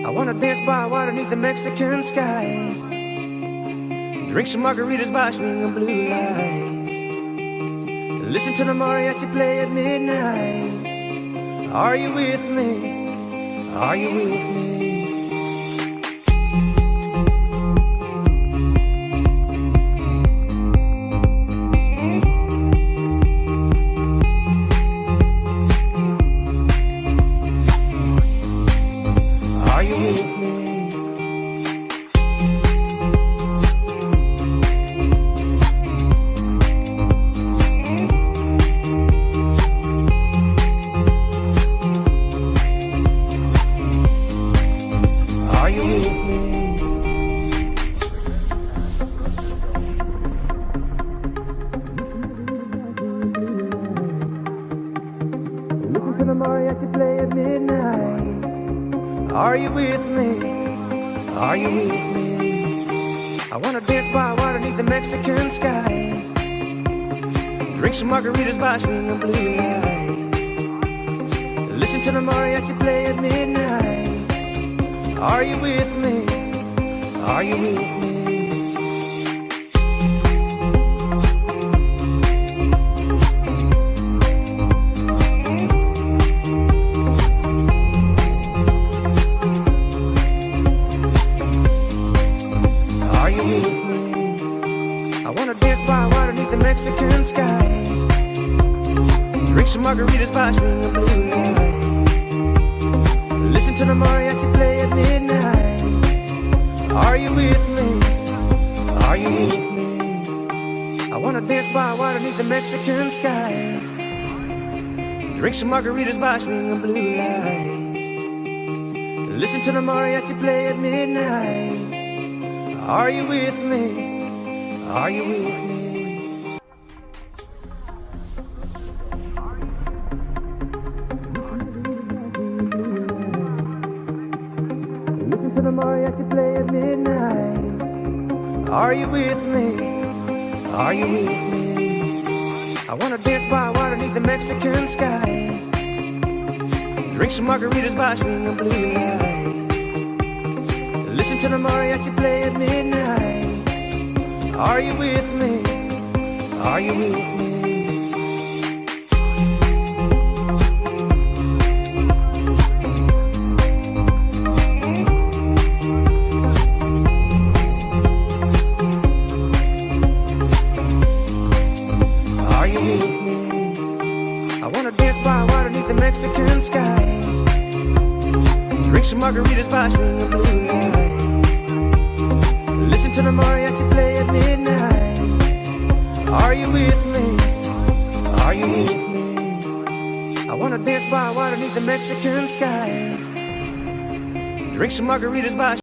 I wanna dance by water beneath the Mexican sky. Drink some margaritas by swinging blue lights. Listen to the mariachi play at midnight. Are you with me? Are you with me? Are you with me? Are you with me? Listen to the mariachi play at midnight. Are you with me? Are you with me? I wanna dance by water beneath the Mexican sky. Drink some margaritas by swinging blue lights. Listen to the mariachi play at midnight. Are you with me? Are you with me? Are you with me? I wanna dance by water beneath the Mexican sky. Drink some margaritas by swinging blue lights. Listen to the mariachi play at midnight. Are you with me? Are you with me? I wanna dance by water beneath the Mexican sky. Drink some margaritas by swinging blue lights. Listen to the mariachi play at midnight. Are you with me? Are you with me? Listen to the mariachi play at midnight. Are you with me? Are you with me? I wanna dance by water beneath the Mexican sky. Drink some margaritas by swinging blue lights. Listen to the mariachi play at midnight. Are you with me? Are you with me? Are you with me? I wanna dance by water beneath the Mexican sky. Drink some margaritas by swinging blue lights. Listen to the mariachi play at midnight. Are you with me? Are you with me? I wanna dance by water beneath the Mexican sky. Drink some margaritas by